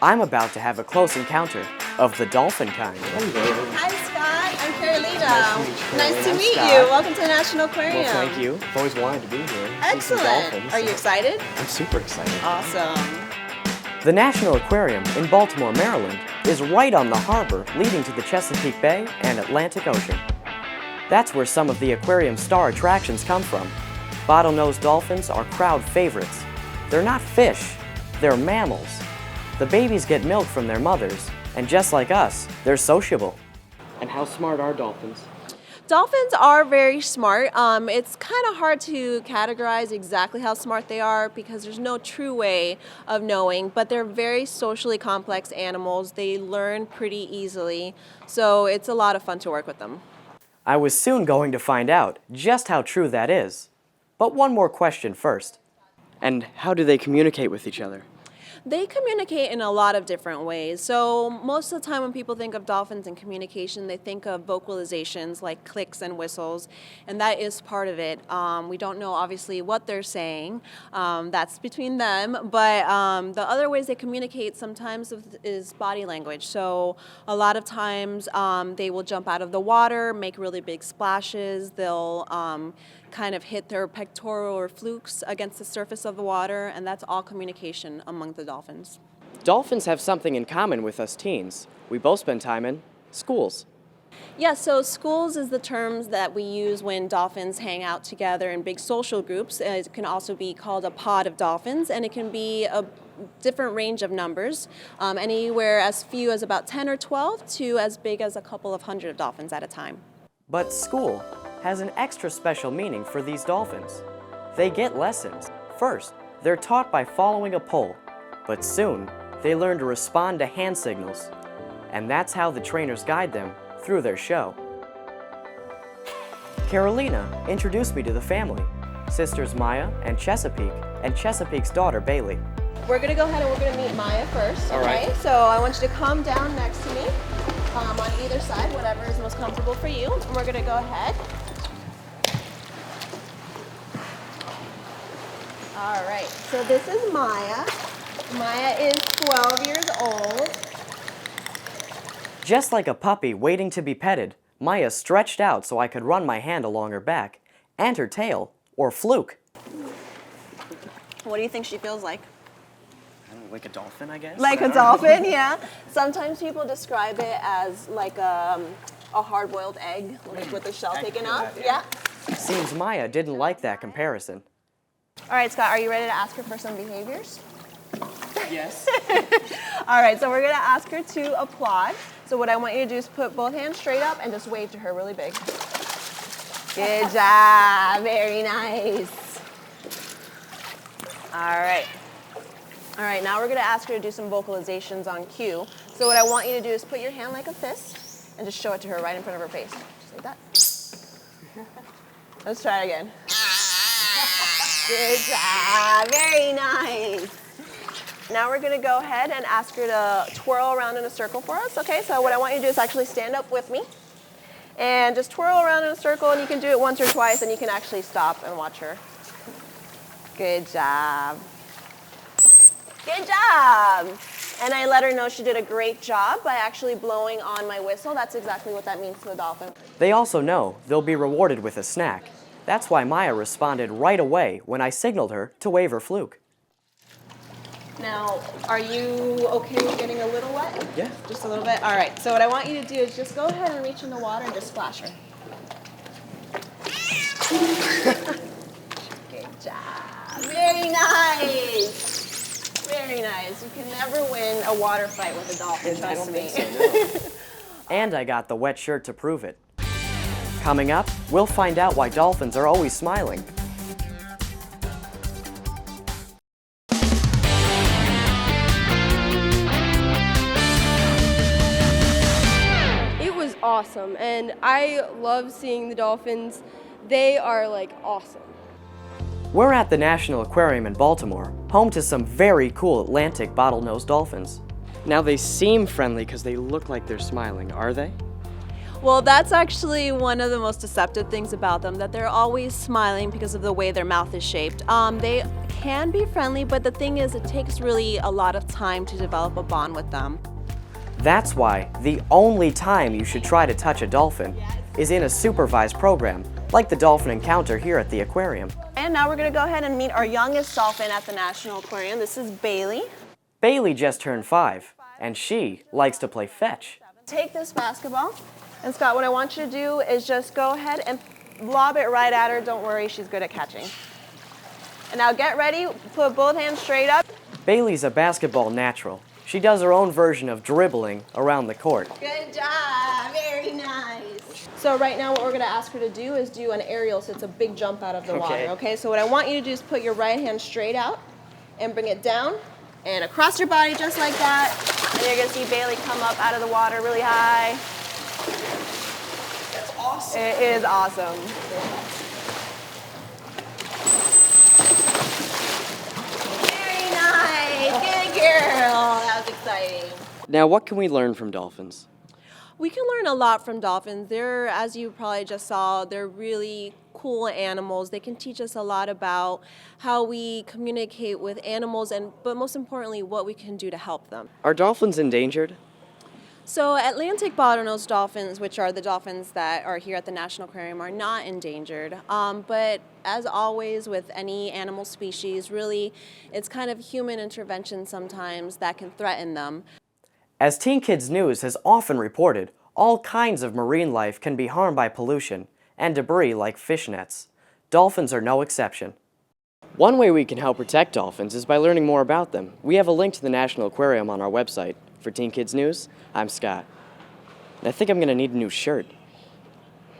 I'm about to have a close encounter of the dolphin kind. Hi, Scott. I'm Carolina. Nice to meet Scott. you. Welcome to the National Aquarium. Well, thank you. I've always wanted to be here. See some Excellent. dolphins. Are you excited? I'm super excited. Awesome. The National Aquarium in Baltimore, Maryland is right on the harbor leading to the Chesapeake Bay and Atlantic Ocean. That's where some of the aquarium's star attractions come from. Bottlenose dolphins are crowd favorites. They're not fish, they're mammals. The babies get milk from their mothers, and just like us, they're sociable. And how smart are dolphins? Dolphins are very smart. It's kind of hard to categorize exactly how smart they are because there's no true way of knowing, but they're very socially complex animals. They learn pretty easily, so it's a lot of fun to work with them. I was soon going to find out just how true that is. But one more question first. And how do they communicate with each other? They communicate in a lot of different ways. So most of the time when people think of dolphins and communication, they think of vocalizations like clicks and whistles, and that is part of it. We don't know obviously what they're saying. That's between them, but the other ways they communicate sometimes is body language. So a lot of times they will jump out of the water, make really big splashes. They'll kind of hit their pectoral or flukes against the surface of the water, and that's all communication among the dolphins. Dolphins have something in common with us teens. We both spend time in schools. Yeah, so schools is the terms that we use when dolphins hang out together in big social groups. It can also be called a pod of dolphins, and it can be a different range of numbers, anywhere as few as about 10 or 12 to as big as a couple of hundred dolphins at a time. But school has an extra special meaning for these dolphins. They get lessons. First, they're taught by following a pole, but soon they learn to respond to hand signals, and that's how the trainers guide them through their show. Carolina introduced me to the family, sisters Maya and Chesapeake's daughter Bailey. We're gonna go ahead and we're gonna meet Maya first, All okay? right. So I want you to come down next to me, on either side, whatever is most comfortable for you. And we're gonna go ahead. All right, so this is Maya. Maya is 12 years old. Just like a puppy waiting to be petted, Maya stretched out so I could run my hand along her back and her tail, or fluke. What do you think she feels like? Like a dolphin, I guess? Like a dolphin, yeah. Sometimes people describe it as like a hard-boiled egg, like with the shell taken off. Yeah. Seems Maya didn't like that comparison. All right, Scott, are you ready to ask her for some behaviors? Yes. All right, so we're gonna ask her to applaud. So what I want you to do is put both hands straight up and just wave to her really big. Good job, very nice. All right. All right, now we're gonna ask her to do some vocalizations on cue. So what I want you to do is put your hand like a fist and just show it to her right in front of her face. Just like that. Let's try it again. Good job, very nice. Now we're gonna go ahead and ask her to twirl around in a circle for us, okay? So what I want you to do is actually stand up with me and just twirl around in a circle, and you can do it once or twice, and you can actually stop and watch her. Good job. Good job. And I let her know she did a great job by actually blowing on my whistle. That's exactly what that means to the dolphin. They also know they'll be rewarded with a snack. That's why Maya responded right away when I signaled her to wave her fluke. Now, are you okay with getting a little wet? Yeah. Just a little bit? All right, so what I want you to do is just go ahead and reach in the water and just splash her. Good job. Very nice. Very nice. You can never win a water fight with a dolphin, trust me. And I got the wet shirt to prove it. Coming up, we'll find out why dolphins are always smiling. It was awesome, and I love seeing the dolphins. They are like awesome. We're at the National Aquarium in Baltimore, home to some very cool Atlantic bottlenose dolphins. Now they seem friendly because they look like they're smiling, are they? Well, that's actually one of the most deceptive things about them, that they're always smiling because of the way their mouth is shaped. They can be friendly, but the thing is, it takes really a lot of time to develop a bond with them. That's why the only time you should try to touch a dolphin is in a supervised program, like the dolphin encounter here at the aquarium. And now we're going to go ahead and meet our youngest dolphin at the National Aquarium. This is Bailey. Bailey just turned 5, and she likes to play fetch. Take this basketball, and Scott, what I want you to do is just go ahead and lob it right at her. Don't worry, she's good at catching. And now get ready, put both hands straight up. Bailey's a basketball natural. She does her own version of dribbling around the court. Good job, very nice. So right now what we're gonna ask her to do is do an aerial, so it's a big jump out of the water, okay? So what I want you to do is put your right hand straight out and bring it down and across your body just like that. And you're gonna see Bailey come up out of the water really high. That's awesome. It is awesome. Very nice, good girl. That was exciting. Now, what can we learn from dolphins? We can learn a lot from dolphins. They're, as you probably just saw, they're really cool animals. They can teach us a lot about how we communicate with animals, but most importantly, what we can do to help them. Are dolphins endangered? So Atlantic bottlenose dolphins, which are the dolphins that are here at the National Aquarium, are not endangered. But as always with any animal species, really, it's kind of human intervention sometimes that can threaten them. As Teen Kids News has often reported, all kinds of marine life can be harmed by pollution and debris like fish nets. Dolphins are no exception. One way we can help protect dolphins is by learning more about them. We have a link to the National Aquarium on our website. For Teen Kids News, I'm Scott. And I think I'm going to need a new shirt.